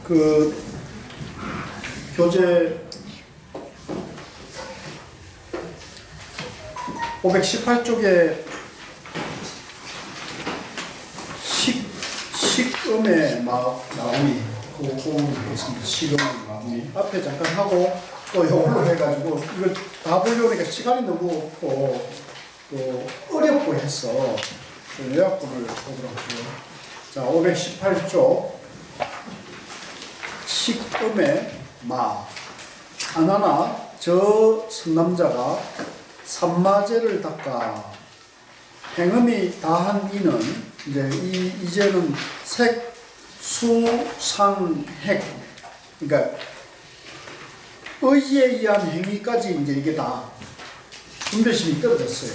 그 교재 518쪽에 식음의 마음이 되겠습니다. 식음의 마음이 앞에 잠깐 하고 또 이걸로 해가지고 이걸 다 보려고 하니까 시간이 너무 없고 또 어렵고 해서 요약본을 보도록 할게요. 자, 518쪽 식음의 마 아나나 저 성남자가 산마제를 닦아 행음이 다한 이는 이제는 색, 수, 상, 핵 그러니까 의지에 의한 행위까지 이제 이게 다 분별심이 떨어졌어요.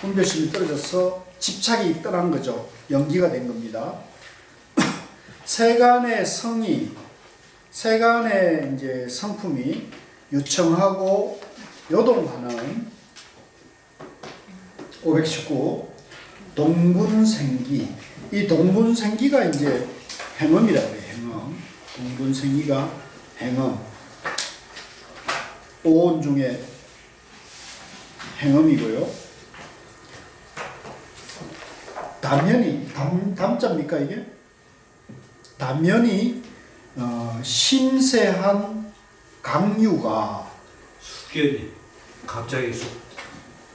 분별심이 떨어져서 집착이 떠난 거죠. 연기가 된 겁니다. 세간의 성이 세간의 이제 성품이 유청하고 요동하는 519 동분생기 이 동분생기가 이제 행음이라고 해요. 행음 동분생기가 행음 오온 중에 행음이고요. 담연이 담자입니까 이게? 담연이 심세한 강유가 숙연이 갑자기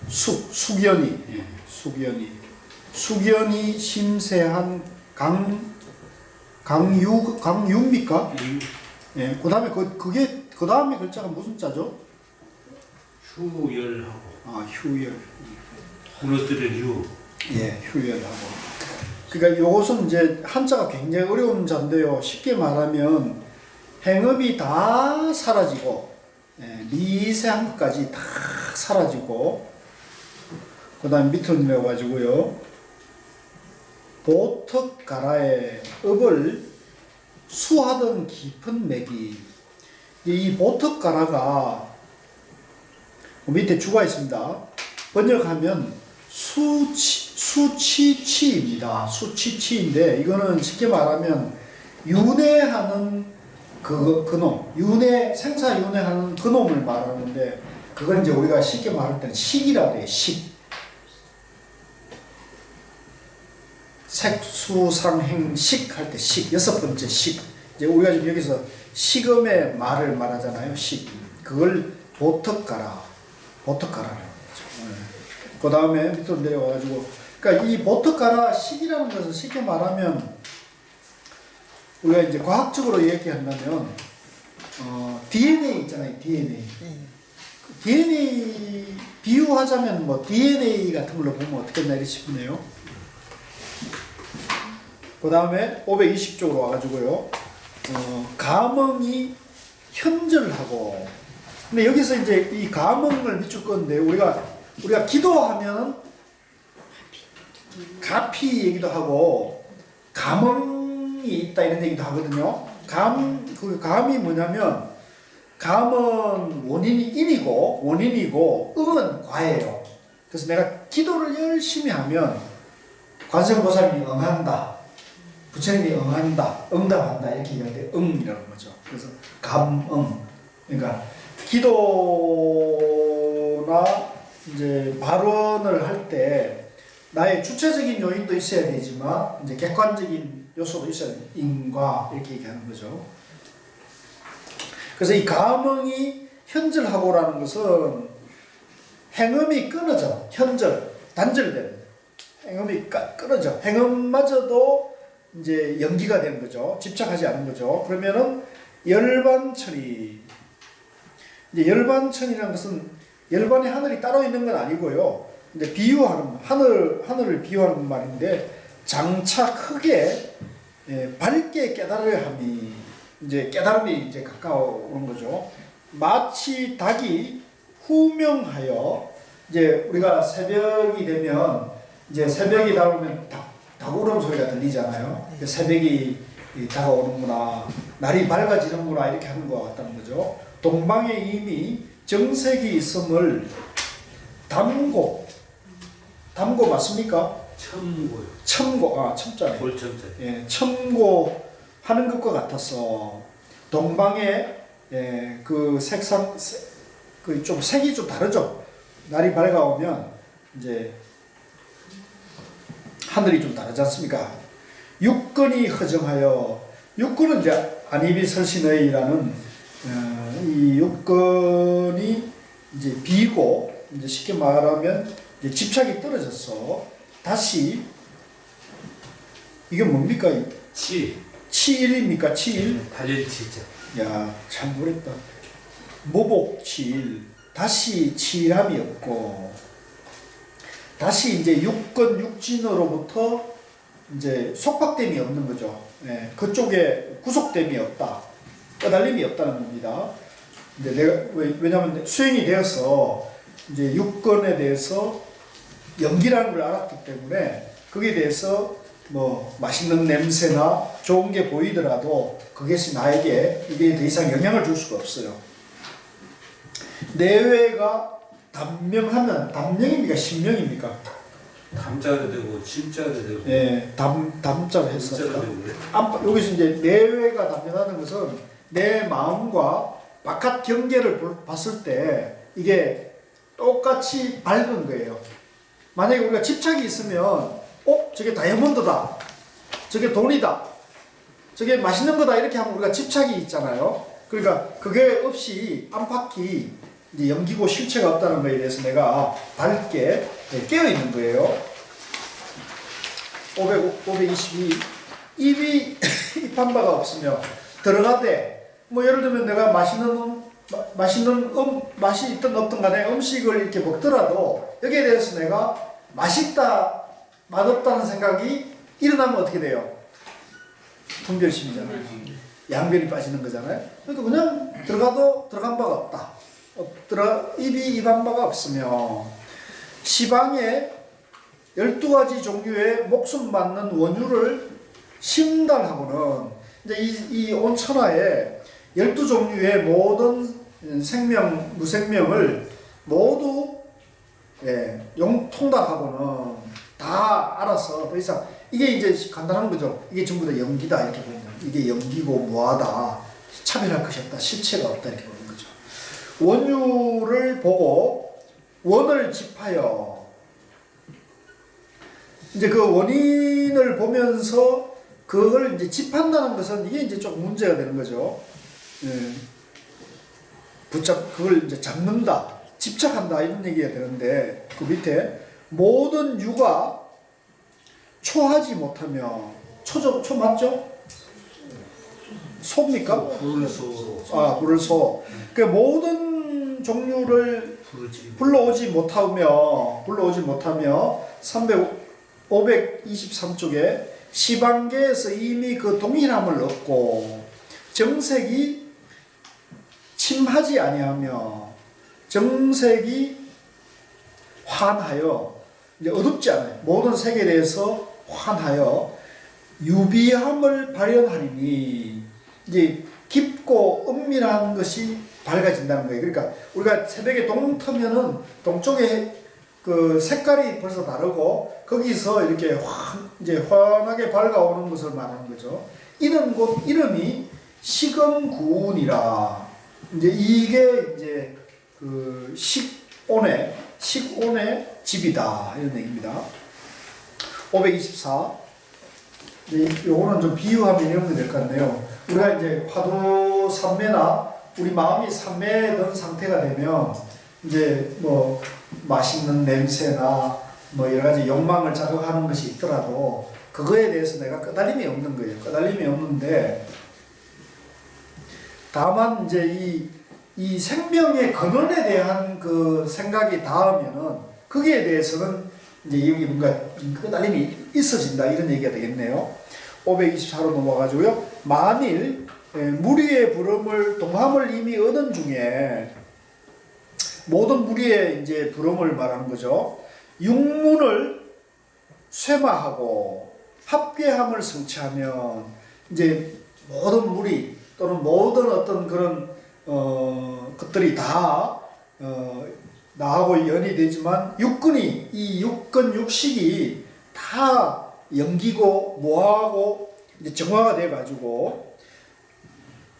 숙연이 예, 숙연이 심세한 강유입니까? 예, 그다음에 그게 그 다음에 글자가 무슨 자죠? 휴열하고 휴열 무너뜨릴 유 예, 휴열하고 그러니까 이것은 이제 한자가 굉장히 어려운 자인데요. 쉽게 말하면 행음이 다 사라지고 미세한 것까지 다 사라지고 그 다음 밑으로 내려가지고요. 보턱가라의 업을 수하던 깊은 맥이 이 보턱가라가 밑에 주가 있습니다. 번역하면 수치치입니다. 수치치인데 이거는 쉽게 말하면 윤회하는 그놈, 생사 윤회하는 그놈을 말하는데 그건 이제 우리가 쉽게 말할 때는 식이라고 해요. 색수상행식 할 때 식, 여섯 번째 식. 이제 우리가 지금 여기서 식음의 말을 말하잖아요. 식. 그걸 보턱가라라고 하죠. 그 다음에 밑으로 내려와가지고, 그러니까 이 보턱가라 식이라는 것은 쉽게 말하면 우리가 이제 과학적으로 얘기한다면 DNA 있잖아요. DNA 비유하자면 뭐 DNA 같은 걸로 보면 어떻겠나 이렇게 싶네요. 그 다음에 520쪽으로 와가지고요. 감흥이 현절하고 근데 여기서 이제 이 감흥을 비출 건데 우리가 기도하면 가피 얘기도 하고 감흥이 있다 이런 얘기도 하거든요. 그 감이 뭐냐면 감은 원인이고 응은 과예요. 그래서 내가 기도를 열심히 하면 관세음보살님이 응한다. 부처님이 응답한다 이렇게 얘기할 때 응이라는 거죠. 그래서 감응 그러니까 기도나 이제 발언을 할 때 나의 주체적인 요인도 있어야 되지만 이제 객관적인 요소도 있어야 돼. 인과 이렇게 얘기하는 거죠. 그래서 이 감응이 현절하고라는 것은 행음이 끊어져 단절됩니다. 행음이 끊어져. 행음마저도 이제 연기가 되는 거죠. 집착하지 않은 거죠. 그러면은 열반천이 이제 열반천이라는 것은 열반의 하늘이 따로 있는 건 아니고요. 근데 비유하는 하늘을 비유하는 말인데 장차 크게 밝게 깨달아야 함이 이제 깨달음이 이제 가까워오는 거죠. 마치 닭이 후명하여 이제 우리가 새벽이 되면 이제 새벽이 다가오면 닭 울음소리가 들리잖아요. 새벽이 다가오는구나, 날이 밝아지는구나 이렇게 하는 것 같다는 거죠. 동방에 이미 정색이 있음을 담고 맞습니까? 첨고요. 첨고, 첨자네. 골첨자. 예, 첨고한 하는 것과 같아서 동방의 그 색상 그 좀 색이 좀 다르죠. 날이 밝아오면 이제 하늘이 좀 다르지 않습니까? 육근이 허정하여 육근은 이제 안이비설신의라는 이 육근이 이제 비고 이제 쉽게 말하면 이제 집착이 떨어져서 다시 이게 뭡니까? 치일입니까? 치일? 달릴 치자. 야, 참 모르겠다. 모복치일, 다시 치일함이 없고, 다시 이제 육건 육진으로부터 이제 속박됨이 없는 거죠. 예, 그쪽에 구속됨이 없다, 꺼달림이 없다는 겁니다. 이제 내가 왜냐하면 수행이 되어서 이제 육건에 대해서 연기라는 걸 알았기 때문에 거기에 대해서 뭐 맛있는 냄새나 좋은 게 보이더라도 그것이 나에게 이게 더 이상 영향을 줄 수가 없어요. 내외가 단명하면 단명입니까? 신명입니까? 담자도 되고 진자도 되고. 예, 담자로 해서 진자도 되고. 여기서 이제 내외가 단명하는 것은 내 마음과 바깥 경계를 봤을 때 이게 똑같이 밝은 거예요. 만약에 우리가 집착이 있으면 저게 다이아몬드다, 저게 돈이다, 저게 맛있는 거다 이렇게 하면 우리가 집착이 있잖아요. 그러니까 그게 없이 안팎이 이제 연기고 실체가 없다는 거에 대해서 내가 밝게 깨어 있는 거예요. 522 입이 입한 바가 없으며 들어가되 뭐 예를 들면 내가 맛이 있든 없든 간에 음식을 이렇게 먹더라도 여기에 대해서 내가 맛있다 맛없다는 생각이 일어나면 어떻게 돼요? 분별심이잖아요. 양변이 빠지는 거잖아요. 그러니까 그냥 들어가도 들어간 바가 없다. 입이 입한 바가 없으며 시방에 12가지 종류의 목숨 받는 원유를 심달하고는 이제 이 온 천하에 12종류의 모든 생명, 무생명을 모두 통달하고는 다 알아서 더 이상 이게 이제 간단한 거죠. 이게 전부 다 연기다 이렇게 보는 거예요. 이게 연기고 무하다, 차별할 것이 없다, 실체가 없다 이렇게 보는 거죠. 원유를 보고 원을 짚하여 이제 그 원인을 보면서 그걸 이제 짚한다는 것은 이게 이제 좀 문제가 되는 거죠. 그걸 이제 잡는다, 집착한다 이런 얘기가 되는데 그 밑에 모든 유가 초하지 못하며 초 맞죠? 소입니까? 불을 소. 그 모든 종류를 불러오지 못하며 523쪽에 시방계에서 이미 그 동일함을 얻고 정색이 침하지 아니하며 정색이 환하여 이제 어둡지 않아요. 모든 색에 대해서 환하여 유비함을 발현하리니 이제 깊고 은밀한 것이 밝아진다는 거예요. 그러니까 우리가 새벽에 동 트면은 동쪽에 그 색깔이 벌써 다르고 거기서 이렇게 이제 환하게 밝아오는 것을 말하는 거죠. 이런 곳 이름이 식음구운이라. 이제 이게 이제 그 식온의 집이다 이런 얘기입니다. 524. 요거는 좀 비유하면 이런 게 될 것 같네요. 우리가 이제 화두 삼매나 우리 마음이 삼매된 상태가 되면 이제 뭐 맛있는 냄새나 뭐 여러 가지 욕망을 자극하는 것이 있더라도 그거에 대해서 내가 끄달림이 없는 거예요. 끄달림이 없는데 다만 이제 이 생명의 근원에 대한 그 생각이 닿으면은 거기에 대해서는 이제 여기 뭔가 끄달림이 있어진다 이런 얘기가 되겠네요. 524로 넘어가지고요. 만일 무리의 부름을 동함을 이미 얻은 중에 모든 무리의 이제 부름을 말하는 거죠. 육문을 쇠마하고 합괴함을 성취하면 이제 모든 무리 또는 모든 어떤 그런 것들이 다 나하고 연이 되지만 이 육근 육식이 다 연기고 뭐하고 이제 정화가 돼 가지고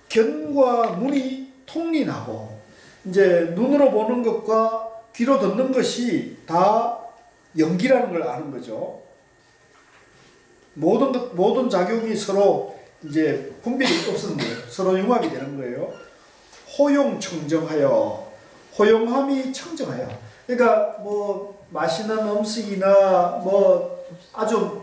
견과 문이 통린하고 이제 눈으로 보는 것과 귀로 듣는 것이 다 연기라는 걸 아는 거죠. 모든 작용이 서로 이제 분별이 없는 거예요. 서로 융합이 되는 거예요. 호용청정하여, 호용함이 청정하여. 그러니까 뭐 맛있는 음식이나 뭐 아주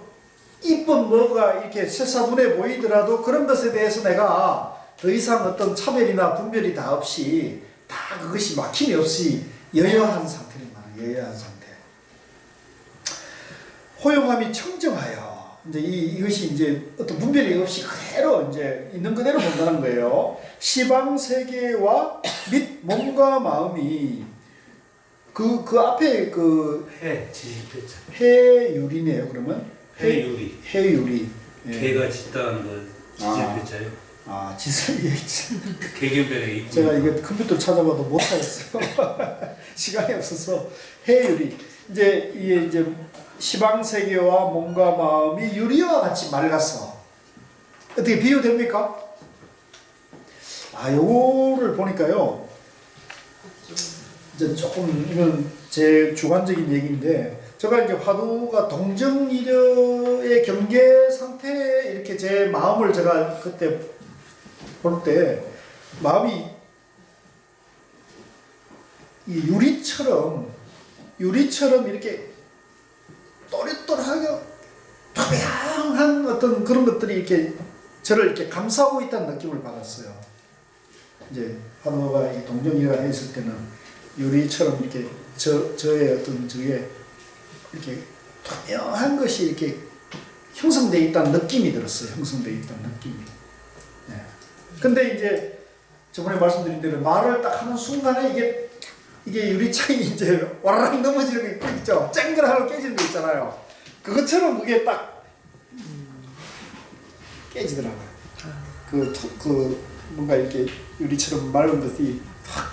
이쁜 뭐가 이렇게 새사분해 보이더라도 그런 것에 대해서 내가 더 이상 어떤 차별이나 분별이 다 없이 다 그것이 막힘이 없이 여여한 상태를 말해요. 여여한 상태. 호용함이 청정하여. 이제 이것이 이제 어떤 분별이 없이 그대로 이제 있는 그대로 본다는 거예요. 시방 세계와 및 몸과 마음이 그 앞에 그 해 지식표자. 해유리네요. 그러면 해유리. 해유리. 예. 개가 짖다는 거 지식표자요. 짓을 예. 개견변에 있고. 제가 이거 컴퓨터 찾아봐도 못 하겠어요. 시간이 없어서 해유리. 이제 이게 시방 세계와 몸과 마음이 유리와 같이 맑았어. 어떻게 비유됩니까? 요거를 보니까요. 이제 조금 이건 제 주관적인 얘기인데 제가 이제 화두가 동정이려의 경계 상태에 이렇게 제 마음을 제가 그때 볼 때 마음이 이 유리처럼 이렇게 또렷또렷하게 투명한 어떤 그런 것들이 이렇게 저를 이렇게 감싸고 있다는 느낌을 받았어요. 이제 화두가 이 동정이가 있을 때는 유리처럼 이렇게 저의 어떤 저게 이렇게 투명한 것이 이렇게 형성되어 있다는 느낌이 들었어요. 형성되어 있다는 느낌이. 네. 근데 이제 저번에 말씀드린 대로 말을 딱 하는 순간에 이게 유리창이 이제 와라락 넘어지는 게 있죠. 쨍그라하고 깨지는 거 있잖아요. 그것처럼 그게 딱 깨지더라고요. 그 뭔가 이렇게 유리처럼 맑은 것이 확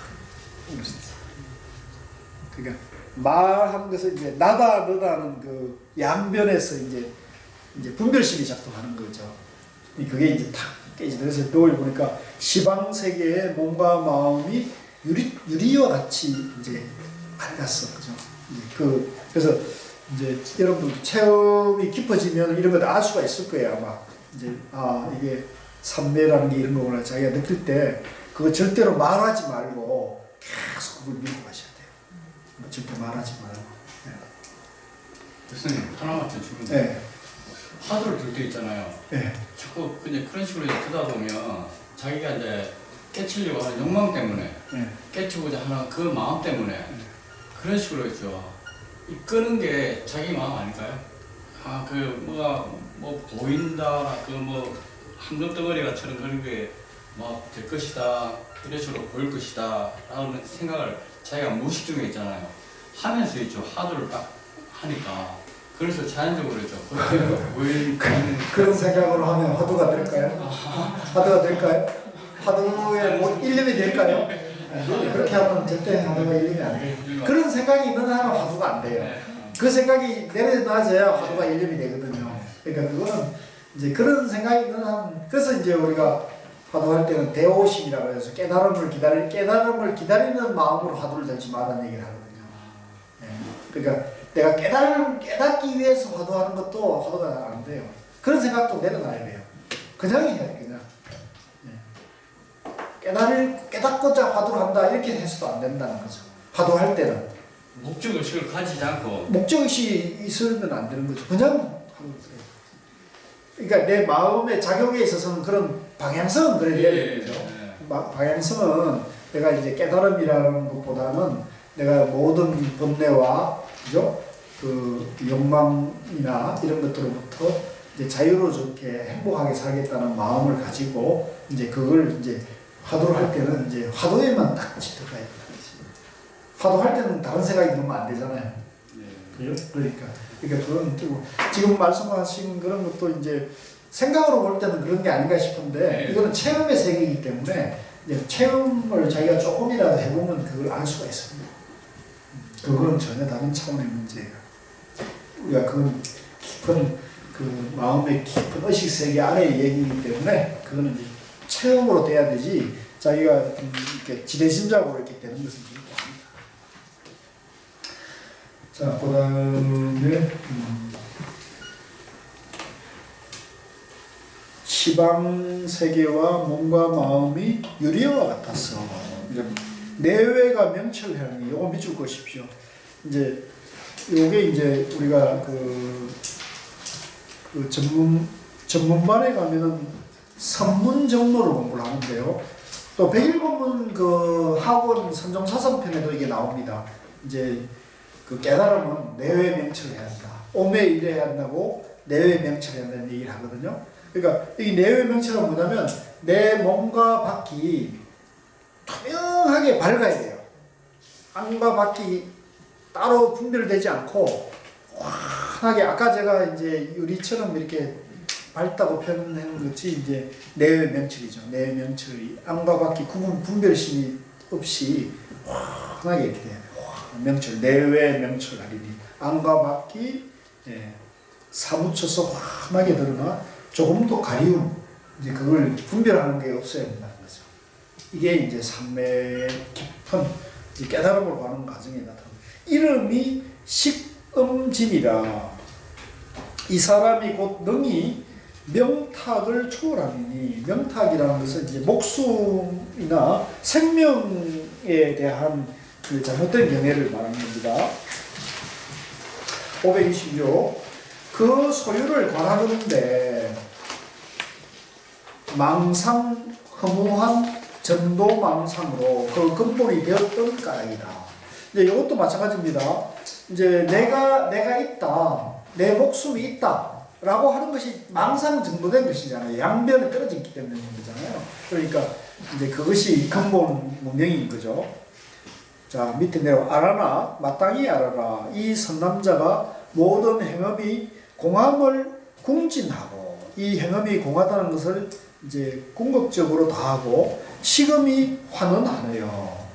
그러니까 말하는 것은 이제 나다 너다는 그 양변에서 이제 분별심이 작동하는 거죠. 그게 이제 탁 깨지더라고요. 그래서 묘를 보니까 시방 세계의 몸과 마음이 유리와 같이 이제 밝았어, 그죠? 그래서 이제 여러분들 체험이 깊어지면 이런 걸 알 수가 있을 거예요, 아마. 이제 이게 삼매라는 게 이런 거구나 자기가 느낄 때 그거 절대로 말하지 말고 계속 그걸 밀고 가셔야 돼요. 절대 말하지 말고. 네. 교수님 하나만 더 질문. 네. 화두를 들 때 있잖아요. 네. 자꾸 그냥 그런 식으로 듣다 보면 자기가 이제 깨치려고 하는 욕망 때문에 네. 깨치고자 하는 그 마음 때문에 그런 식으로 있죠. 이 끄는 게 자기 마음 아닐까요? 그 뭐가 뭐 보인다, 그 뭐 함정덩어리가처럼 그런 게 막 될 것이다, 이런 식으로 보일 것이다 라는 생각을 자기가 무의식 중에 있잖아요. 하면서 있죠. 화두를 딱 하니까. 그래서 자연적으로 있죠. 그렇게 보이는 그런 생각으로 하면 화두가 될까요? 화두가 될까요? 화두의 뭐 일념이 될까요? 네. 그렇게 하면 절대 화두가 일념이 안 돼요. 그런 생각이 있는 한은 화두가 안 돼요. 그 생각이 내려놔져야 화두가 일념이 되거든요. 그러니까 그거는 이제 그런 생각이 있는 한, 그래서 이제 우리가 화두할 때는 대오심이라고 해서 깨달음을 기다리는 마음으로 화두를 들지 말라는 얘기를 하거든요. 네. 그러니까 내가 깨닫기 위해서 화두하는 것도 화두가 안 돼요. 그런 생각도 내려놔야 돼요. 그냥 해야 돼, 그냥. 네. 깨닫고자 화두를 한다, 이렇게 해서도 안 된다는 거죠. 화두할 때는. 목적의식을 가지지 않고. 목적의식이 있으면 안 되는 거죠. 그냥 하는 거죠. 그러니까 내 마음의 작용에 있어서는 그런 방향성은 그래야 되는 거죠. 방향성은 내가 이제 깨달음이라는 것보다는 내가 모든 번뇌와, 그죠? 그 욕망이나 이런 것들로부터 이제 자유롭게 행복하게 살겠다는 마음을 가지고 이제 그걸 이제 화두를 할 때는 이제 화두에만 딱 집중해야 된다. 화두할 때는 다른 생각이 들면 안 되잖아요. 그죠? 그러니까 그건 또 지금 말씀하신 그런 것도 이제 생각으로 볼 때는 그런 게 아닌가 싶은데 이거는 체험의 세계이기 때문에 이제 체험을 자기가 조금이라도 해보면 그걸 알 수가 있습니다. 그거는 전혀 다른 차원의 문제예요. 우리가 그건 깊은 그 마음의 깊은 의식 세계 안의 얘기이기 때문에 그거는 이제 체험으로 돼야 되지 자기가 이렇게 지레짐작으로 이렇게 되는 것은 절대 아닙니다. 자, 그다음에 시방 세계와 몸과 마음이 유리와 같았어. 내외가 명철하니 요거 밑줄 그으십시오. 이제 요게 이제 우리가 그 전문반에 가면은 선문정로를 공부를 하는데요. 또 백일본문 그 학원 선종사선편에도 이게 나옵니다. 이제 그 깨달음은 내외 명철해야 한다. 오매 일해야 한다고 내외 명철해야 한다는 얘기를 하거든요. 그러니까 이 내외 명철은 뭐냐면 내 몸과 밖이 투명하게 밝아야 돼요. 안과 밖이 따로 분별되지 않고 환하게 아까 제가 이제 유리처럼 이렇게 밝다고 표현한 것이 이제 내외 명철이죠. 내외 명철이 안과 밖이 구분 분별심이 없이 환하게 이렇게 돼요. 명철 내외 명철하리니 안과 밖이 사무쳐서 환하게 드러나 조금도 가리움 이제 그걸 분별하는 게 없어야 된다는 거죠. 이게 이제 삶의 깊은 깨달음으로 가는 과정에 나타납니다. 이름이 식음진이라 이 사람이 곧 능히 명탁을 초월하니 명탁이라는 것은 이제 목숨이나 생명에 대한 그 잘못된 경애를 말하는 겁니다. 526 그 소유를 관하는데 망상 허무한 전도망상으로 그 근본이 되었던 까닭이다. 이제 이것도 마찬가지입니다. 이제 내가 있다, 내 목숨이 있다라고 하는 것이 망상 전도된 것이잖아요. 양변에 떨어졌기 때문인 거잖아요. 그러니까 이제 그것이 근본 문명인 거죠. 자, 밑에 내려 알아나 마땅히 알아라. 이 선남자가 모든 행업이 공함을 궁진하고 이 행업이 공하다는 것을 이제 궁극적으로 다하고 식음이 환원하네요.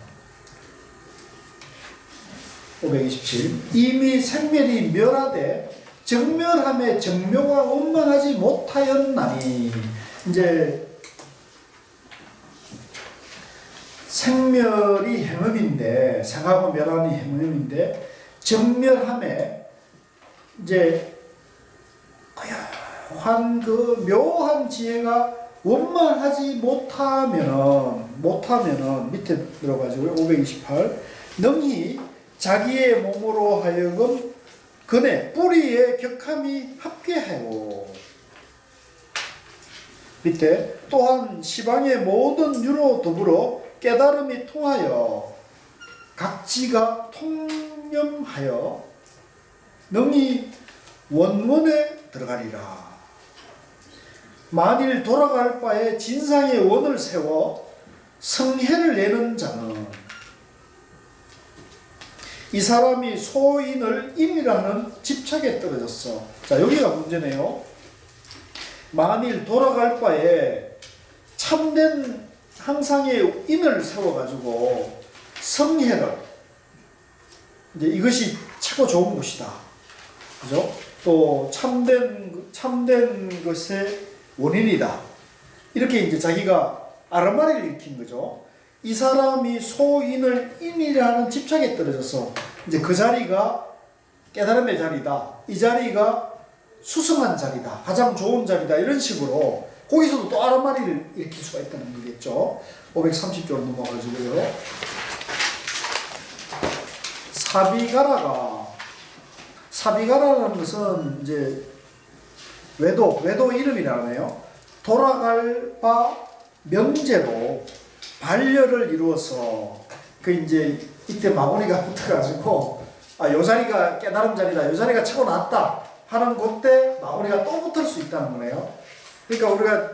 527 이미 생멸이 멸하되 정멸함에 정묘가 원만하지 못하였나니 이제 생멸이 행음인데 생하고 멸하니 행음인데 정멸함에 이제 고요한 그 묘한 지혜가 원만하지 못하면은 밑에 들어가지고 528 능히 자기의 몸으로 하여금 근의 뿌리의 격함이 합계하고 밑에 또한 시방의 모든 유로 더불어 깨달음이 통하여 각지가 통념하여 능히 원문에 들어가리라. 만일 돌아갈 바에 진상의 원을 세워 성해를 내는 자는 이 사람이 소인을 인이라는 집착에 떨어졌어. 자, 여기가 문제네요. 만일 돌아갈 바에 참된 항상의 인을 세워가지고 성해를 이제 이것이 최고 좋은 것이다. 그죠? 또 참된 것의 원인이다. 이렇게 이제 자기가 아르마리를 일으킨 거죠. 이 사람이 소인을 인이라는 집착에 떨어져서 이제 그 자리가 깨달음의 자리다. 이 자리가 수승한 자리다. 가장 좋은 자리다. 이런 식으로 거기서도 또 아르마리를 일으킬 수가 있다는 거겠죠. 530조 넘어가지고요. 사비가라라는 것은 이제 외도 이름이라네요. 돌아갈 바 명제로 반려를 이루어서 그 이제 이때 마구니가 붙어가지고 요 자리가 깨달음 자리다, 요 자리가 최고 낫다 하는 그때 마구니가 또 붙을 수 있다는 거네요. 그러니까 우리가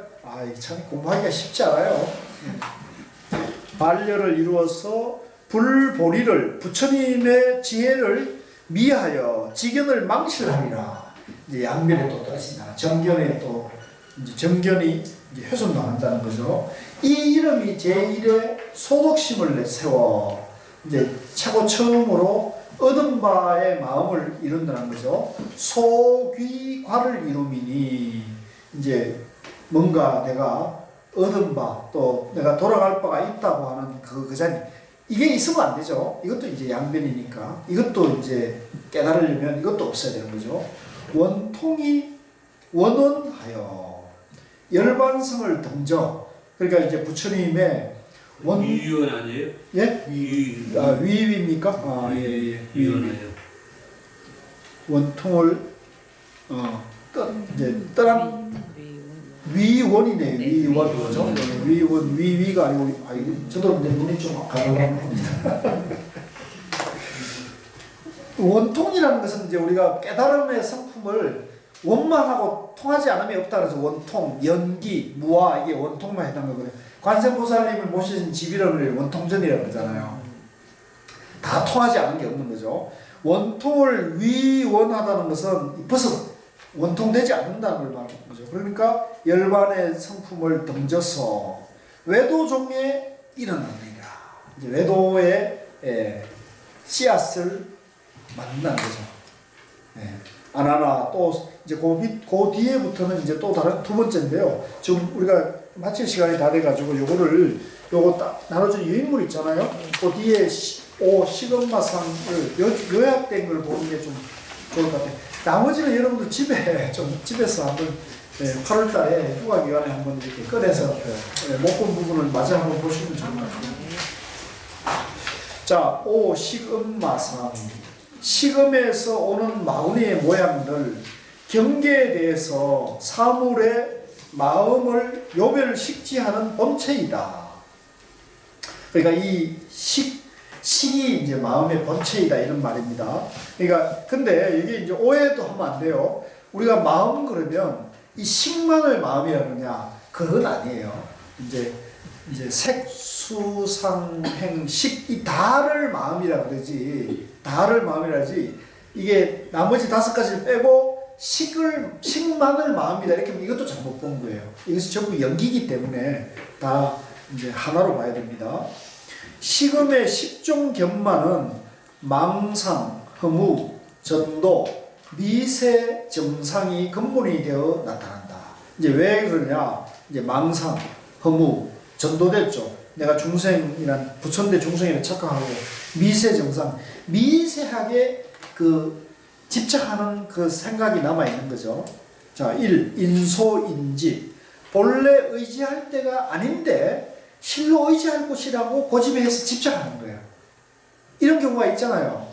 참 공부하기가 쉽지 않아요. 반려를 이루어서 불보리를 부처님의 지혜를 미하여 지견을 망실하리라. 이제 양면에 또 떨어진다. 정견에 또 이제 정견이 이제 훼손당한다는 거죠. 이 이름이 제1의 소독심을 세워 이제 최고 처음으로 얻은 바의 마음을 이룬다는 거죠. 소귀과를 이루미니 이제 뭔가 내가 얻은 바 또 내가 돌아갈 바가 있다고 하는 그 자리 이게 있으면 안 되죠. 이것도 이제 양변이니까 이것도 이제 깨달으려면 이것도 없어야 되는 거죠. 원통이 원원하여 열반성을 등져 그러니까 이제 부처님의 위원 아니에요? 예? 위입니까? 예. 위원이에요. 원통을 이제 떠난 위원이네. 위원 그죠? 위원 위가 아니고 저도 내 눈이 좀 가물가물합니다. 원통이라는 것은 이제 우리가 깨달음의 성품을 원만하고 통하지 않음이 없다 그래서 원통, 연기, 무아 이게 원통만 해당 거거든요. 관세음보살님을 모신 지비론을 원통전이라고 그러잖아요. 다 통하지 않은 게 없는 거죠. 원통을 위원하다는 것은 벌써 원통되지 않는다는 걸 말하는 거죠. 그러니까 열반의 성품을 던져서 외도종에 일어나느니라. 이제 외도의 씨앗을 만든다는 거죠. 아나나 또 이제 그 뒤에부터는 이제 또 다른 두 번째인데요. 지금 우리가 마칠 시간이 다 돼가지고 요거 딱 나눠준 유인물 있잖아요. 그 뒤에 시건마상을 요약된 걸 보는 게 좀 좋을 것 같아요. 나머지는 여러분들 집에서 한번 8월달에 휴가 기간에 한번 이렇게 꺼내서 못 본 부분을 마저 한번 보시면 좋을 것 같아요. 자, 시건마상. 시금에서 오는 마구니의 모양들, 경계에 대해서 사물의 마음을 요별식지하는 본체이다. 그러니까 이 식이 이제 마음의 본체이다 이런 말입니다. 그러니까 근데 이게 이제 오해도 하면 안 돼요. 우리가 마음 그러면 이 식만을 마음이라 그러냐? 그건 아니에요. 이제 색수상행식 이 다를 마음이라 그러지. 다를 마음이라지. 이게 나머지 5가지를 빼고 식만을 마음이다 이렇게 하면 이것도 잘못 본 거예요. 이것이 전부 연기이기 때문에 다 이제 하나로 봐야 됩니다. 식음의 10종 견만은 망상, 허무, 전도, 미세, 정상이 근본이 되어 나타난다. 이제 왜 그러냐? 이제 망상, 허무, 전도됐죠. 내가 중생이란 부처인데 중생이라 착각하고 미세 정상, 미세하게 그 집착하는 그 생각이 남아 있는 거죠. 자, 1. 인소인집. 본래 의지할 때가 아닌데 실로 의지할 곳이라고 고집해서 집착하는 거예요. 이런 경우가 있잖아요.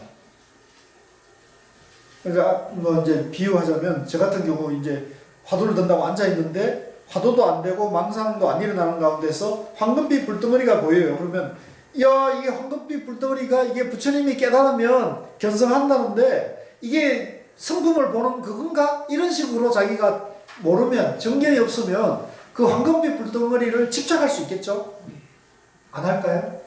그러니까 뭐 이제 비유하자면 저 같은 경우 이제 화두를 든다고 앉아 있는데 화두도 안 되고 망상도 안 일어나는 가운데서 황금빛 불덩어리가 보여요. 그러면 야 이게 황금빛 불덩어리가 이게 부처님이 깨달으면 견성한다는데 이게 성품을 보는 그건가? 이런 식으로 자기가 모르면 정견이 없으면 그 황금빛 불덩어리를 집착할 수 있겠죠? 안 할까요?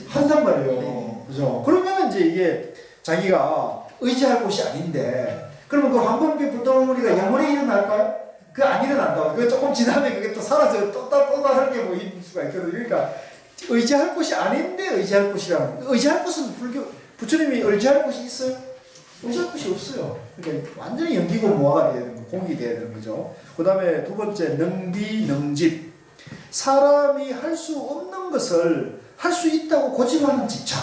한단 말이에요. 그죠? 그러면 이제 이게 자기가 의지할 곳이 아닌데 그러면 그 황금빛 불덩어리가 영원히 일어날까요? 그 안 일어난다고. 그 조금 지나면 그게 또 사라져 또 다른 게 뭐 있을 수가 있거든요. 그러니까 의지할 곳이 아닌데 의지할 곳이라는. 의지할 곳은 부처님이 의지할 곳이 있어요? 의지할 곳이 없어요. 그러니까 완전히 연기고 모아가 돼야 되는 거, 공이 돼야 되는 거죠. 그 다음에 두 번째 능비능집. 사람이 할 수 없는 것을 할 수 있다고 고집하는 집착.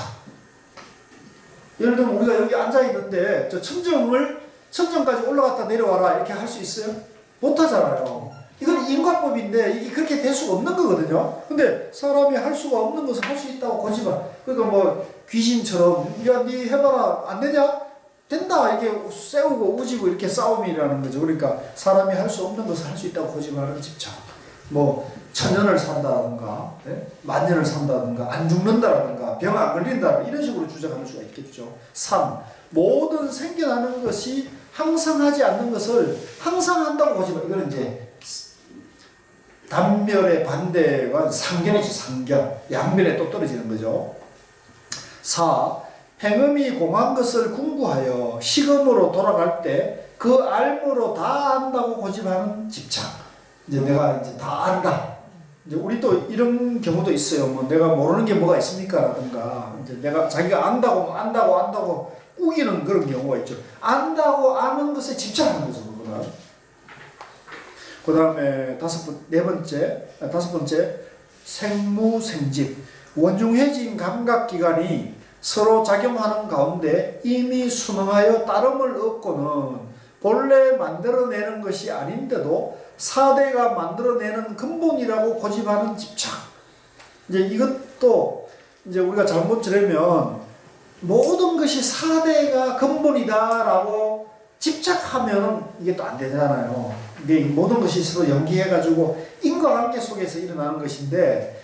예를 들면 우리가 여기 앉아 있는데 저 천정까지 올라갔다 내려와라 이렇게 할 수 있어요? 못 하잖아요. 이건 인과법인데 이게 그렇게 될 수가 없는 거거든요. 근데 사람이 할 수가 없는 것을 할 수 있다고 고집하. 그러니까 뭐 귀신처럼 야 니 해봐라 안 되냐? 된다 이렇게 세우고 우지고 이렇게 싸움이라는 거죠. 그러니까 사람이 할 수 없는 것을 할 수 있다고 고집하는 집착. 뭐 1000년을 산다든가 만년을 산다든가 안 죽는다든가 병 안 걸린다 이런 식으로 주장할 수가 있겠죠. 3. 모든 생겨나는 것이 항상 하지 않는 것을 항상 한다고 고집하는. 이거는 이제 단멸의 반대가 상견이지. 상견. 양면에 또 떨어지는 거죠. 4. 행음이 공한 것을 궁구하여 식음으로 돌아갈 때 그 알므로 다 안다고 고집하는 집착. 이제 내가 이제 다 안다. 이제 우리 또 이런 경우도 있어요. 뭐 내가 모르는 게 뭐가 있습니까?라든가 이제 내가 자기가 안다고 우기는 그런 경우가 있죠. 안다고 아는 것에 집착하는 거죠, 그거는. 그다음에 다섯 번째 생무생집. 원중해진 감각기관이 서로 작용하는 가운데 이미 순응하여 따름을 얻고는 본래 만들어내는 것이 아닌데도 사대가 만들어내는 근본이라고 고집하는 집착. 이제 이것도 이제 우리가 잘못 들으면 모든 것이 사대가 근본이다라고 집착하면 이게 또 안 되잖아요. 이게 모든 것이 서로 연기해가지고 인과관계 속에서 일어나는 것인데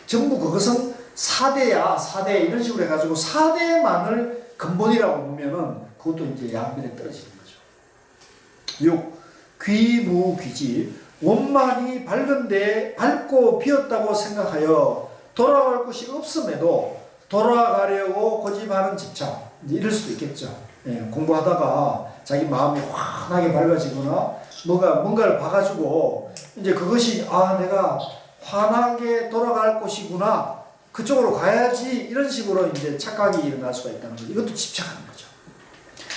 전부 그것은 사대야, 사대 이런 식으로 해가지고 사대만을 근본이라고 보면은 그것도 이제 양면에 떨어지는 거죠. 6. 귀무귀지. 원만히 밝은데 밝고 비었다고 생각하여 돌아갈 곳이 없음에도 돌아가려고 고집하는 집착. 이제 이럴 수도 있겠죠. 예, 공부하다가 자기 마음이 환하게 밝아지거나 뭔가를 봐가지고 이제 그것이 내가 환하게 돌아갈 곳이구나, 그쪽으로 가야지, 이런 식으로 이제 착각이 일어날 수가 있다는 거죠. 이것도 집착하는 거죠.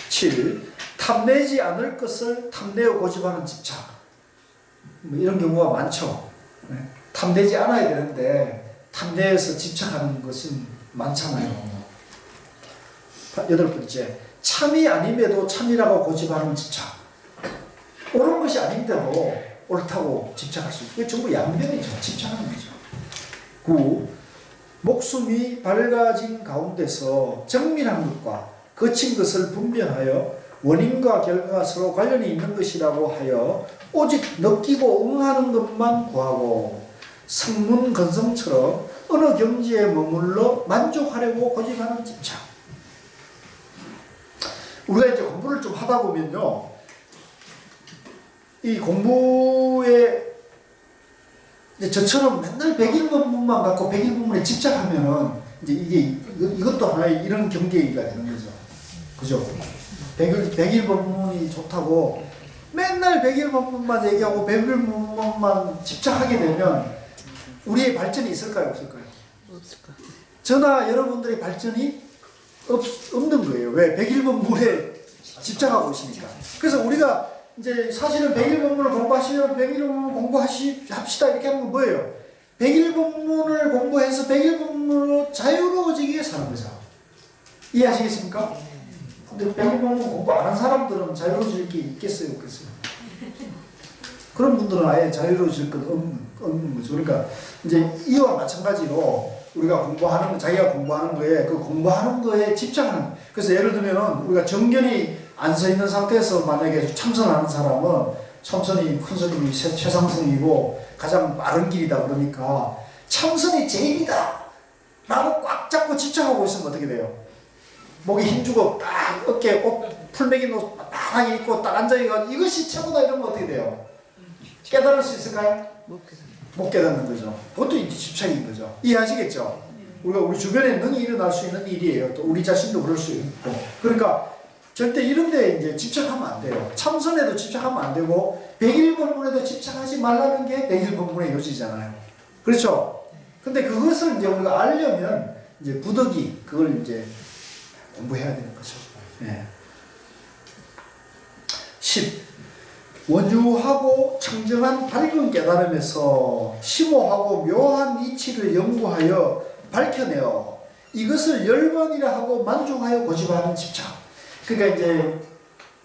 7. 탐내지 않을 것을 탐내어 고집하는 집착. 뭐 이런 경우가 많죠. 네. 탐내지 않아야 되는데 탐내어서 집착하는 것은 많잖아요. 8번째. 참이 아님에도 참이라고 고집하는 집착. 옳은 것이 아닌데도 옳다고 집착할 수 있고, 이게 전부 양변이죠. 집착하는 거죠. 9. 목숨이 밝아진 가운데서 정밀한 것과 거친 것을 분별하여 원인과 결과가 서로 관련이 있는 것이라고 하여 오직 느끼고 응하는 것만 구하고 성문건성처럼 어느 경지에 머물러 만족하려고 고집하는 집착. 우리가 이제 공부를 좀 하다 보면요, 이 공부에 이제 저처럼 맨날 100일본문만 갖고 100일본문에 집착하면은 이제 이것도 하나의 이런 경계가 되는 거죠. 그죠? 100일본문이 좋다고 맨날 100일본문만 얘기하고 100일본문만 집착하게 되면 우리의 발전이 있을까요? 없을까요? 없을 것 같아요. 저나 여러분들의 발전이 없는 거예요. 왜? 100일본문에 집착하고 있으니까. 그래서 우리가 이제 사실은 100일본문을 공부하시면 100일본문 공부합시다 이렇게 하는 건 뭐예요? 100일본문을 공부해서 100일본문으로 자유로워지기 위해 사는 거죠. 이해하시겠습니까? 근데 100일본문 공부 안 한 사람들은 자유로워질 게 있겠어요? 없겠어요? 그런 분들은 아예 자유로워질 건 없는 거죠. 그러니까 이제 이와 마찬가지로 우리가 공부하는 거, 자기가 공부하는 거에 그 공부하는 거에 집착하는. 그래서 예를 들면은 우리가 정견이 안 서 있는 상태에서 만약에 참선하는 사람은 참선이 큰 스님이 최상승이고 가장 빠른 길이다 그러니까 참선이 제일이다 라고 꽉 잡고 집착하고 있으면 어떻게 돼요? 목에 힘주고 딱 어깨에 풀매긴 옷 딱하게 입고 딱 앉아있고 이것이 최고다 이러면 어떻게 돼요? 깨달을 수 있을까요? 못 깨닫는 거죠. 그것도 이제 집착인 거죠. 이해하시겠죠? 우리 주변에 능히 일어날 수 있는 일이에요. 또 우리 자신도 그럴 수 있고. 그러니까 절대 이런 데 이제 집착하면 안 돼요. 참선에도 집착하면 안 되고 100일본문에도 집착하지 말라는 게 100일본문의 요지잖아요. 그렇죠? 근데 그것을 이제 우리가 알려면 이제 부득이 그걸 이제 공부해야 되는 거죠. 네. 10. 원유하고 청정한 밝은 깨달음에서 심오하고 묘한 이치를 연구하여 밝혀내어 이것을 열반이라 하고 만족하여 고집하는 집착. 그러니까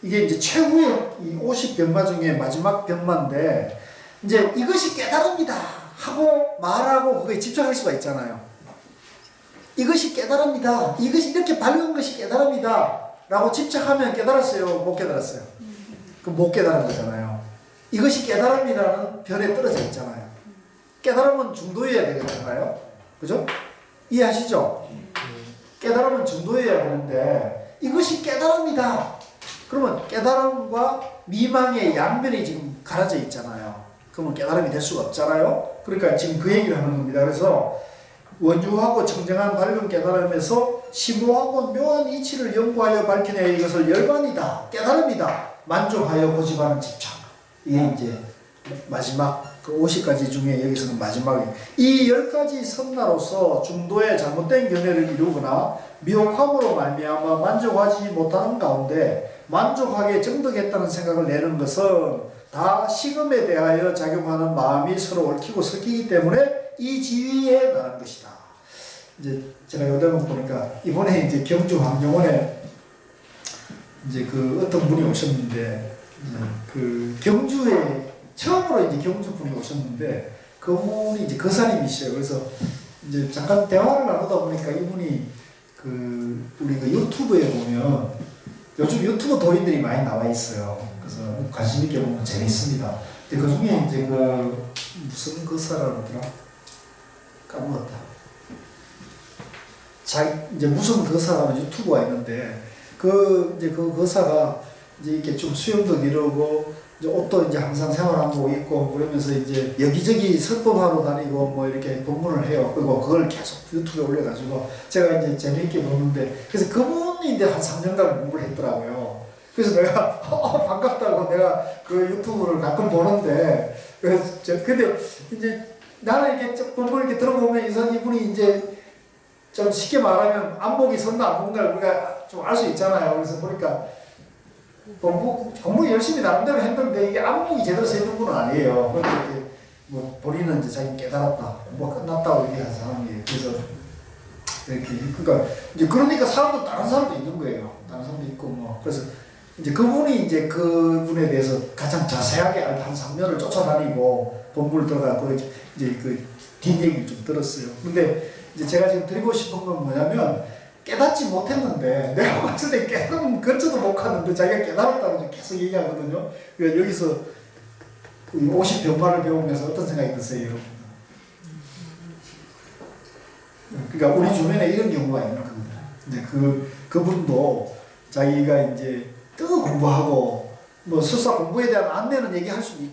이게 이제 최후의 이 50병마 중에 마지막 병마인데 이제 이것이 깨달음이다 하고 말하고 그거에 집착할 수가 있잖아요. 이것이 깨달음이다. 이것이 이렇게 밝은 것이 깨달음이다 라고 집착하면 깨달았어요? 못 깨달았어요? 그럼 못 깨달은 거잖아요. 이것이 깨달음이라는 별에 떨어져 있잖아요. 깨달음은 중도여야 되겠잖아요. 그죠? 이해하시죠? 깨달음은 중도여야 되는데 이것이 깨달음이다. 그러면 깨달음과 미망의 양면이 지금 갈라져 있잖아요. 그러면 깨달음이 될 수가 없잖아요. 그러니까 지금 그 얘기를 하는 겁니다. 그래서 원유하고 청정한 밝은 깨달음에서 심오하고 묘한 이치를 연구하여 밝혀내 이것을 열반이다, 깨달음이다, 만족하여 고집하는 집착. 이게 이제 마지막 그 50가지 중에 여기서는 마지막에 이 10가지 선나로서 중도에 잘못된 견해를 이루거나 미혹함으로 말미암아 만족하지 못하는 가운데 만족하게 정득했다는 생각을 내는 것은 다 식음에 대하여 작용하는 마음이 서로 얽히고 섞이기 때문에 이 지위에 나는 것이다. 이제 제가 요대문 보니까 이번에 이제 경주 황룡원에 이제 그 어떤 분이 오셨는데 그 경주에 처음으로 이제 경주 분이 오셨는데 그분이 이제 거사님이시에요. 그래서 이제 잠깐 대화를 나누다 보니까 이분이 그 우리 그 유튜브에 보면 요즘 유튜브 도인들이 많이 나와 있어요. 그래서 관심 있게 보면 재밌습니다. 근데 그 중에 이제 그 무슨 거사라고 하더라? 까먹었다. 이제 무슨 거사라는 유튜브가 있는데 이제 그 거사가 이제 이렇게 좀 수염도 기르고 이제 옷도 이제 항상 생활한복 입고 그러면서 이제 여기저기 설법하러 다니고 뭐 이렇게 법문을 해요. 그리고 그걸 계속 유튜브에 올려가지고 제가 이제 재미있게 보는데 그래서 그분이 이제 한 3년간 공부를 했더라고요. 그래서 내가 반갑다고 내가 그 유튜브를 가끔 보는데 그래서 근데 이제 나는 이렇게 공부를 이렇게 들어보면 이분이 이제 좀 쉽게 말하면 안목이 섰나 안 섰나 우리가 좀 알 수 있잖아요. 그래서 보니까 공부 열심히 나름대로 했는데 이게 안목이 제대로 서 있는 분은 아니에요. 그런데 뭐 본인은 이제 자기 깨달았다, 공부가 끝났다고 얘기한 사람이에요. 그래서 이렇게 그러니까 사람도 다른 사람도 있는 거예요. 다른 사람도 있고 뭐 그래서 이제 그분이 이제 그분에 대해서 가장 자세하게 한 3년을 쫓아다니고 본문을 들어가고 이제 그 뒷얘기를 좀 들었어요. 근데 이제 제가 지금 드리고 싶은 건 뭐냐면 깨닫지 못했는데 내가 봤을 때 깨달으면 근처도 못 갔는데 자기가 깨달았다고 계속 얘기하거든요. 그러니까 여기서 50병마를 배우면서 어떤 생각이 드세요? 그러니까 우리 주변에 이런 경우가 있는 겁니다. 이제 그분도 자기가 이제 공부하고 뭐 설사 공부에 대한 안내는 얘기할 수는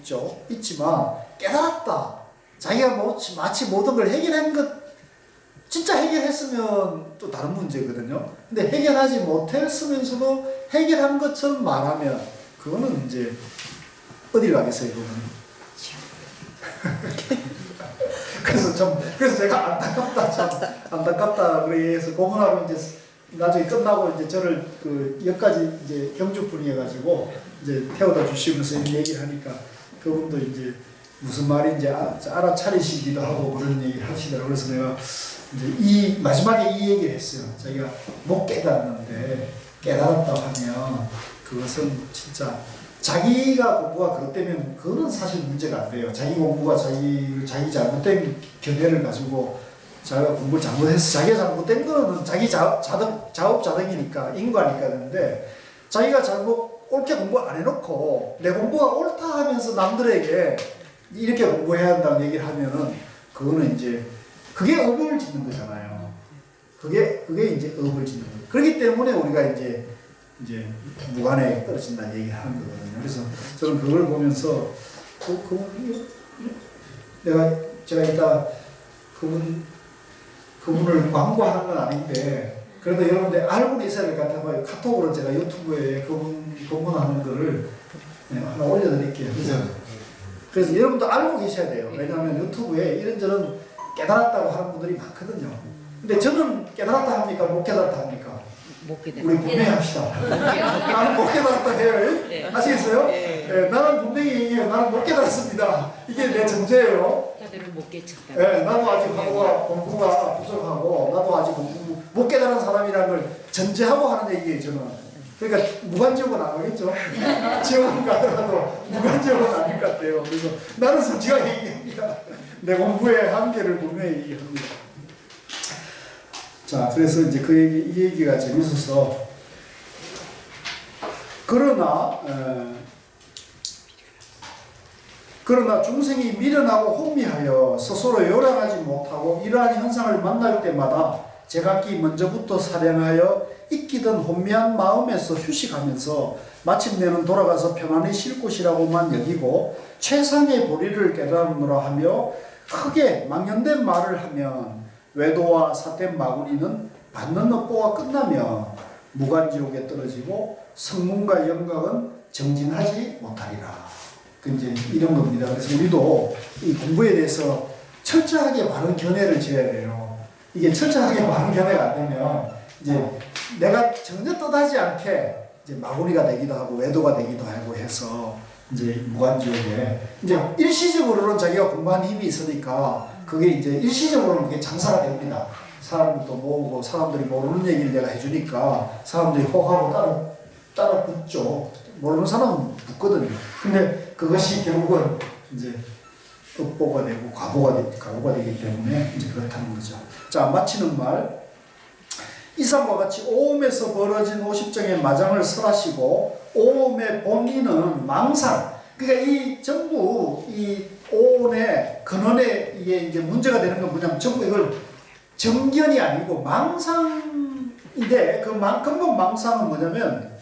있지만 깨달았다. 자기가 마치 모든 걸 해결한 것 진짜 해결했으면 또 다른 문제거든요. 근데 해결하지 못했으면서도 해결한 것처럼 말하면 그거는 이제 어디를 가겠어요, 그거는. 그래서 제가 안타깝다 그래서 고문하고 이제 나중에 끝나고 이제 저를 그 여기까지 이제 경주분이 해가지고 이제 태워다 주시면서 얘기를 하니까 그분도 이제 무슨 말인지 알아차리시기도 하고 그런 얘기를 하시더라고요. 그래서 내가 이제 마지막에 이 얘기를 했어요. 자기가 못 깨달았는데 깨달았다고 하면 그것은 진짜 자기가 공부가 그렇다면 그거는 사실 문제가 안 돼요. 자기 공부가 자기 잘못된 견해를 가지고 자기가 공부를 잘못해서 자기가 잘못된 거는 자기 자업자득이니까 인과니까 되는데 자기가 옳게 공부 안 해놓고 내 공부가 옳다 하면서 남들에게 이렇게 공부해야 한다는 얘기를 하면은 그거는 이제 그게 업을 짓는 거잖아요. 그게 이제 업을 짓는 거예요. 그렇기 때문에 우리가 이제 무관에 떨어진다는 얘기를 하는 거거든요. 그래서 저는 그걸 보면서 제가 이따 그분을 광고하는 건 아닌데 그래도 여러분들 알고는 있어야 될 것 같아요. 카톡으로 제가 유튜브에 그분 공부하는 거를 하나 올려드릴게요. 그래서 여러분도 알고 계셔야 돼요. 왜냐하면 유튜브에 이런저런 깨달았다고 하는 분들이 많거든요. 근데 저는 깨달았다 합니까? 못 깨달았다 합니까? 못 깨달았다. 우리 분명히 합시다. 나는 못 깨달았다 해요. 네. 아시겠어요? 네, 나는 분명히 얘기해요. 나는 못 깨달았습니다. 이게 내 정죄예요. 다들은 못 깨쳤다. 네, 나도 아직 공부가 부족하고 나도 아직 못 깨달은 사람이라는 걸 전제하고 하는 얘기예요. 저는. 그러니까 무관지옥은 안 하겠죠. 지옥은 가더라도 무관지옥은 아닐 것 같아요. 그래서 나는 솔직하게 얘기합니다. 내 공부의 한계를 분명히 얘기합니다. 자, 그래서 이제 이 얘기가 재밌어서 그러나 중생이 미련하고 혼미하여 스스로 요란하지 못하고 이러한 현상을 만날 때마다 제각기 먼저부터 사량하여 익히던 혼미한 마음에서 휴식하면서 마침내는 돌아가서 편안히 쉴 곳이라고만 여기고 최상의 보리를 깨달으노라 하며 크게 망연된 말을 하면 외도와 삿된 마구니는 받는 업보가 끝나면 무간지옥에 떨어지고 성문과 영각은 정진하지 못하리라. 그 이제 이런 겁니다. 그래서 우리도 이 공부에 대해서 철저하게 바른 견해를 지어야 돼요. 이게 철저하게 바른 견해가 안 되면 이제 내가 전혀 뜻하지 않게 이제 마구니가 되기도 하고 외도가 되기도 하고 해서 이제 무간지옥에 이제 일시적으로는 자기가 공부한 힘이 있으니까 그게 이제 일시적으로는 그게 장사가 됩니다. 사람도 모으고 사람들이 모르는 얘기를 내가 해주니까 사람들이 혹하고 따라 붙죠. 모르는 사람은 붙거든요. 근데 그것이 결국은 이제 업보가 되고 과보가 되기 때문에 이제 그렇다는 거죠. 자, 마치는 말. 이상과 같이 오음에서 벌어진 50정의 마장을 설하시고 오음의 본인은 망상. 그러니까 이 전부 이 오온의 근원에 이게 이제 문제가 되는 건 뭐냐면 전부 이걸 정견이 아니고 망상인데 그 근본 망상은 뭐냐면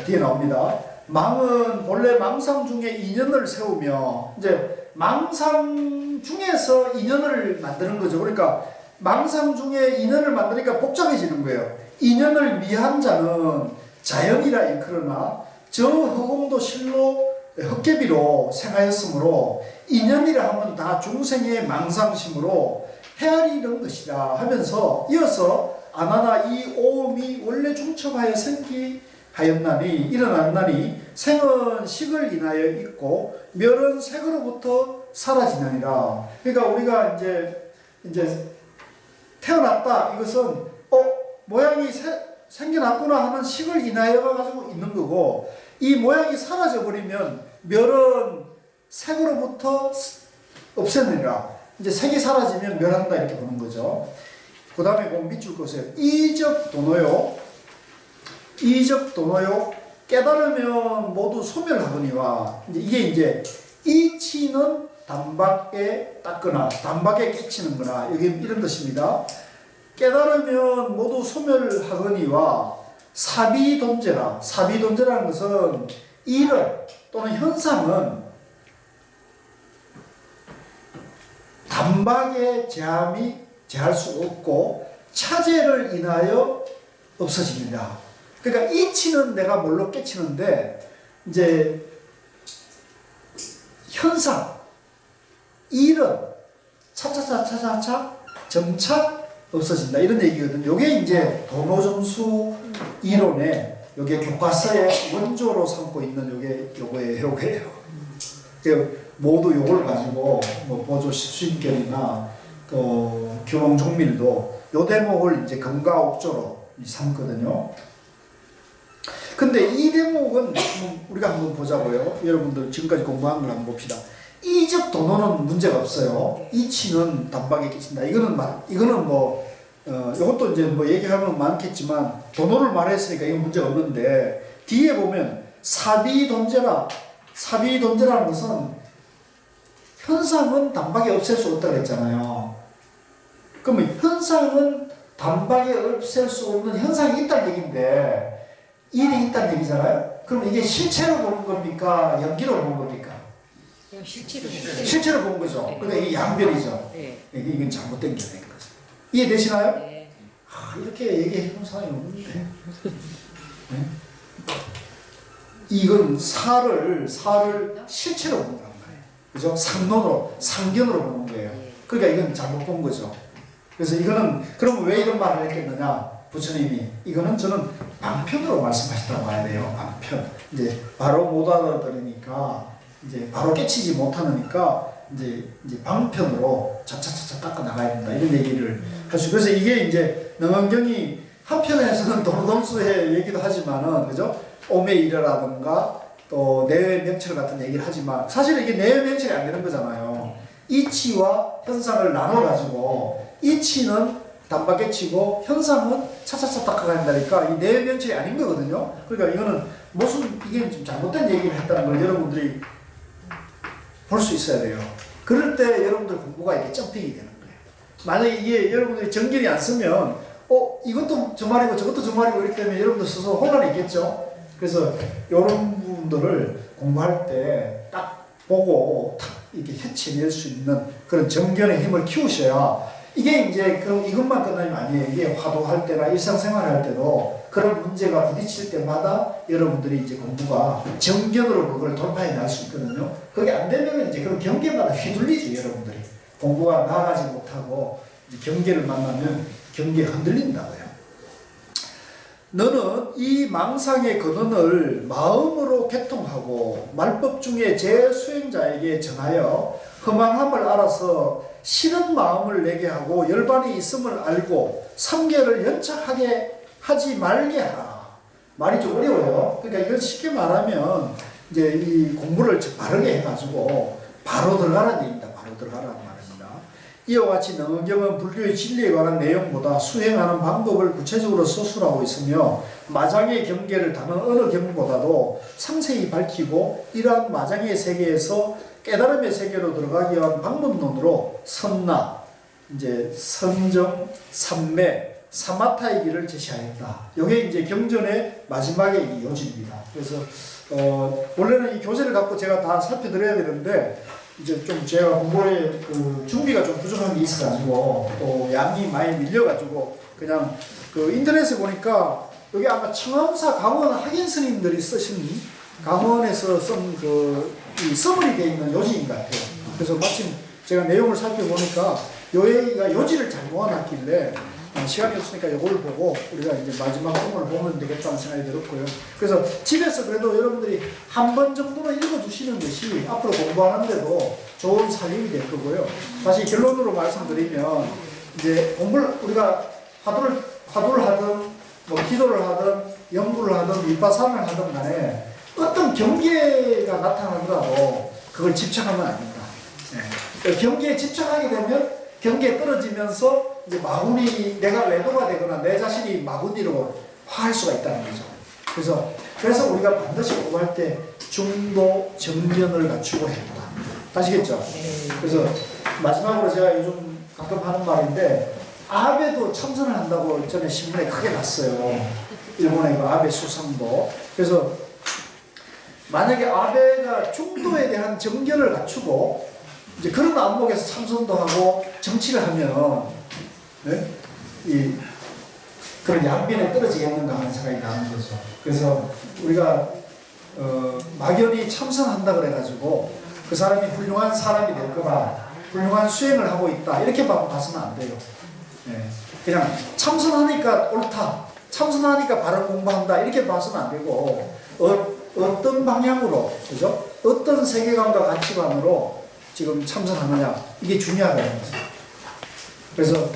뒤에 나옵니다. 망은 본래 망상 중에 인연을 세우며 이제 망상 중에서 인연을 만드는 거죠. 그러니까 망상 중에 인연을 만드니까 복잡해지는 거예요. 인연을 미한 자는 자연이라 일컬으나 저 허공도 실로 헛개비로 생하였으므로 인연이라 하면 다 중생의 망상심으로 헤아리는 것이다 하면서 이어서 아나나 이 오음이 원래 중첩하여 생기하였나니 일어났나니 생은 식을 인하여 있고 멸은 색으로부터 사라지느니라. 그러니까 우리가 이제 태어났다 이것은 모양이 생겨났구나 하는 식을 인하여 가지고 있는 거고 이 모양이 사라져 버리면 멸은 색으로부터 없애느니라. 이제 색이 사라지면 멸한다 이렇게 보는 거죠. 그 다음에 그 밑줄 보세요. 이적 도노요. 깨달으면 모두 소멸하거니와 이게 이제 이치는 단박에 닦거나 단박에 끼치는 거나 여기 이런 뜻입니다. 깨달으면 모두 소멸하거니와 사비돈제라. 사비돈제라는 것은 일을 또는 현상은 단박에 제할 수 없고 차제를 인하여 없어집니다. 그러니까 이치는 내가 뭘로 깨치는데 이제 현상, 일은 차차차차차 점차 없어진다 이런 얘기거든요. 이게 이제 도노점수 이론의 요게 교과서의 원조로 삼고 있는 요거예요. 모두 요걸 가지고 뭐 보조 십수인결이나 교롱종밀도 요 대목을 이제 근가옥조로 삼거든요. 근데 이 대목은 우리가 한번 보자고요. 여러분들 지금까지 공부한 걸 한번 봅시다. 이적 도노는 문제가 없어요. 이치는 단박에 끼친다. 이거는 뭐 이것도 이제 뭐 얘기하면 많겠지만 도노를 말했으니까 이건 문제가 없는데 뒤에 보면 사비돈제라는 것은 현상은 단박에 없앨 수 없다고 했잖아요. 그러면 현상은 단박에 없앨 수 없는 현상이 있다는 얘기인데 일이 있다는 얘기잖아요. 그럼 이게 실체로 보는 겁니까? 연기로 보는 겁니까? 실체로 보는 거죠. 그러니까 이게 양변이죠. 이건 잘못된 견해인 거죠. 이해되시나요? 네. 이렇게 얘기해 주는 사람이 없는데. 네? 이건 사를 실체로 보는 거란 말이에요. 그죠? 상견으로 보는 거예요. 그러니까 이건 잘못 본 거죠. 그래서 이거는 그럼 왜 이런 말을 했겠느냐? 부처님이 이거는 저는 방편으로 말씀하셨다고 봐야 돼요. 방편. 이제 바로 못 알아들으니까 이제 바로 깨치지 못하니까 이제 방편으로 차차차차 닦아 나가야 된다 이런 얘기를 하시고 그래서 이게 이제 능언경이 한편에서는 도노동수의 얘기도 하지만은 그죠? 오메이르라든가 또 내외명철 같은 얘기를 하지만 사실 이게 내외명철이 안 되는 거잖아요. 이치와 현상을 나눠 가지고 이치는 단박에 치고 현상은 차차차 닦아가야 된다니까 이 내면체이 아닌 거거든요. 그러니까 이거는 이게 좀 잘못된 얘기를 했다는 걸 여러분들이 볼 수 있어야 돼요. 그럴 때 여러분들 공부가 이렇게 점핑이 되는 거예요. 만약에 이게 여러분들이 정견이 안 쓰면 이것도 저 말이고 저것도 저 말이고 이렇기 때문에 여러분들 스스로 혼란이 있겠죠. 그래서 이런 부분들을 공부할 때 딱 보고 딱 이렇게 해치낼 수 있는 그런 정견의 힘을 키우셔야 이게 이제 그럼 이것만 끝나면 아니에요. 이게 화도할 때나 일상생활 할 때도 그런 문제가 부딪힐 때마다 여러분들이 이제 공부가 정견으로 그걸 돌파해 날 수 있거든요. 그게 안 되면 이제 그런 경계마다 휘둘리죠, 여러분들이. 공부가 나아가지 못하고 이제 경계를 만나면 경계가 흔들린다고요. 너는 이 망상의 근원을 마음으로 개통하고 말법 중에 제 수행자에게 전하여 허망함을 알아서 싫은 마음을 내게 하고 열반이 있음을 알고 삼계를 연착하게 하지 말게 하라. 말이 좀 어려워요. 그러니까 이걸 쉽게 말하면 이제 이 공부를 바르게 해가지고 바로 들어가라는 얘기입니다. 바로 들어가라는 말입니다. 이와 같이 능언경은 불교의 진리에 관한 내용보다 수행하는 방법을 구체적으로 서술하고 있으며 마장의 경계를 다른 어느 경보다도 상세히 밝히고 이러한 마장의 세계에서 깨달음의 세계로 들어가기 위한 방법론으로 선나, 이제 선정, 삼매, 사마타의 길을 제시하였다. 이게 이제 경전의 마지막의 요지입니다. 그래서 원래는 이 교재를 갖고 제가 다 살펴드려야 되는데 이제 좀 제가 공부에 그 준비가 좀 부족한 게 있어가지고 또 양이 많이 밀려가지고 그냥 그 인터넷에 보니까 여기 아마 청암사 강원 학연 스님들이 쓰신 강원에서 쓴 이 써머리 되어 있는 요지인 것 같아요. 그래서 마침 제가 내용을 살펴보니까 요 얘기가 요지를 잘 모아놨길래 시간이 없으니까 이걸 보고 우리가 이제 마지막 부분을 보면 되겠다는 생각이 들었고요. 그래서 집에서 그래도 여러분들이 한 번 정도는 읽어두시는 것이 앞으로 공부하는데도 좋은 살림이 될 거고요. 다시 결론으로 말씀드리면 이제 공부를 우리가 화두를 하든 뭐 기도를 하든 연구를 하든 윗바산을 하든 간에 어떤 경계가 나타나더라도 그걸 집착하면 안 된다. 네. 경계에 집착하게 되면 경계에 떨어지면서 이제 마구니 내가 외도가 되거나 내 자신이 마구니로 화할 수가 있다는 거죠. 그래서 우리가 반드시 공부할 때 중도 정견을 갖추고 해야 한다. 아시겠죠? 그래서 마지막으로 제가 요즘 가끔 하는 말인데 아베도 참선을 한다고 전에 신문에 크게 났어요. 일본의 그 아베 수상도. 그래서 만약에 아베가 중도에 대한 정견을 갖추고 이제 그런 안목에서 참선도 하고 정치를 하면 네? 그런 양변에 떨어지겠는가 하는 생각이 나는 거죠. 그래서 우리가 막연히 참선한다 그래가지고 그 사람이 훌륭한 사람이 될 거다, 훌륭한 수행을 하고 있다 이렇게 봐서는 안 돼요. 네. 그냥 참선하니까 옳다, 참선하니까 바른 공부한다 이렇게 봐서는 안 되고 어떤 방향으로, 그죠? 어떤 세계관과 가치관으로 지금 참선하느냐 이게 중요하다는 거죠. 그래서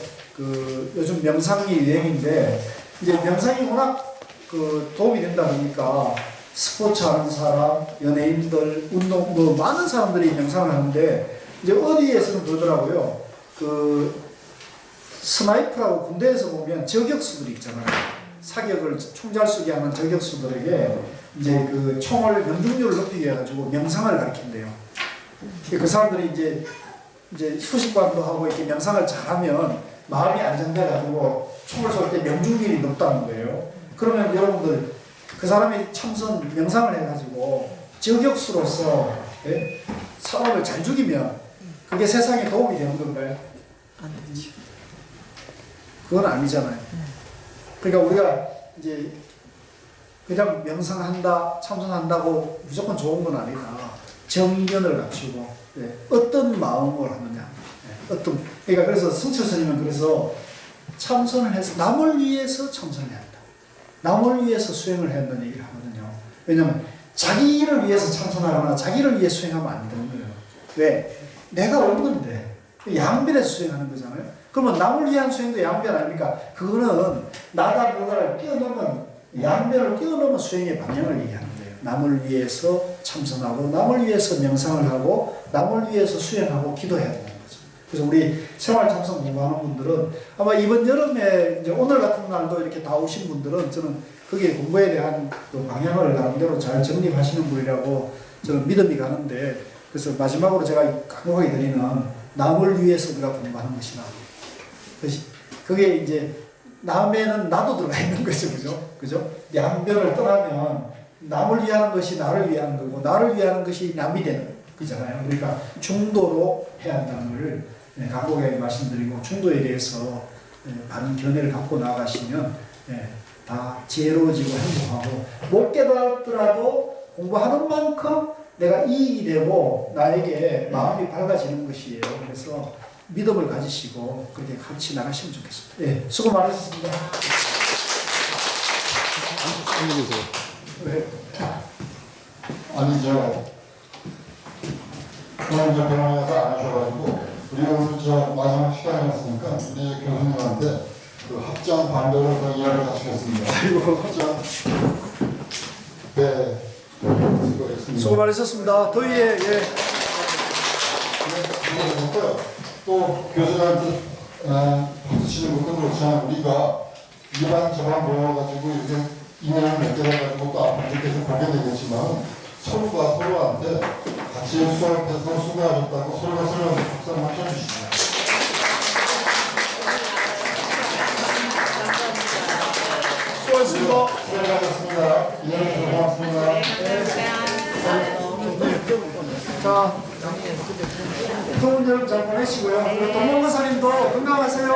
요즘 명상이 유행인데 이제 명상이 워낙 도움이 된다 보니까 스포츠 하는 사람, 연예인들, 운동 뭐 많은 사람들이 명상을 하는데 이제 어디에서는 그러더라고요. 스나이퍼라고 군대에서 보면 저격수들이 있잖아요. 사격을 총잘 쏘게 하는 저격수들에게 이제 그 총을 명중률을 높이게 해가지고 명상을 가르친대요. 그 사람들이 이제 수식관도 하고 이렇게 명상을 잘하면 마음이 안정돼가지고 총을 쏠 때 명중률이 높다는 거예요. 그러면 여러분들 그 사람이 참선 명상을 해가지고 저격수로서 사람을 잘 죽이면 그게 세상에 도움이 되는 건가요? 안 되죠. 그건 아니잖아요. 그러니까 우리가 이제 그냥 명상한다, 참선한다고 무조건 좋은 건 아니다. 정견을 갖추고 어떤 마음을 하느냐. 그러니까 그래서 승철 스님은 그래서 참선을 해서 남을 위해서 참선을 한다. 남을 위해서 수행을 한다는 얘기를 하거든요. 왜냐하면 자기를 위해서 참선하거나 자기를 위해 수행하면 안 되는 거예요. 왜? 내가 온 건데 양변에서 수행하는 거잖아요. 그러면 남을 위한 수행도 양변 아닙니까? 그거는 나다 누가를 뛰어넘은 양변을 뛰어넘은 수행의 방향을 얘기하는 거예요. 남을 위해서 참선하고 남을 위해서 명상을 하고 남을 위해서 수행하고 기도해야 된다는 거죠. 그래서 우리 생활 참선 공부하는 분들은 아마 이번 여름에 이제 오늘 같은 날도 이렇게 다 오신 분들은 저는 거기에 공부에 대한 그 방향을 나름대로 잘 정립하시는 분이라고 저는 믿음이 가는데, 그래서 마지막으로 제가 강조하게 드리는 남을 위해서 우리가 공부하는 것이다. 그게 이제 남에는 나도 들어가 있는 거죠. 그죠? 양변을 떠나면 남을 위하는 것이 나를 위하는 거고 나를 위하는 것이 남이 되는 거잖아요. 그러니까 중도로 해야 한다는 걸 간곡하게 말씀드리고 중도에 대해서 바른 견해를 갖고 나가시면 다 지혜로워지고 행복하고 못 깨달았더라도 공부하는 만큼 내가 이익이 되고 나에게 마음이 밝아지는 것이에요. 그래서 믿음을 가지시고 그렇게 같이 나가시면 좋겠습니다. 수고 많으셨습니다. 아니 오늘 병원에 가서 안 하셔가지고 우리 오늘 마지막 시간이었으니까 우리 교수님한테 그 합장 반대로 그 이야기를 하시겠습니다. 합장 수고했습니다. 수고 많으셨습니다. 더위에 또 교수님한테 박수 치는 것도 그렇지만 우리가 이반 저반 모여가지고 이렇게 인연을 맺게 돼가지고 또 앞으로 이렇게 좀 보게 되겠지만 서로가 서로한테 같이 수업해서 수고하셨다고 서로가 서로한테 박수 한번 쳐주시죠. 수고하셨습니다. 수고하셨습니다. 인연을 고맙습니다. 자, 좋은 여름 잘 보내시고요. 그리고 동문고사님도 건강하세요.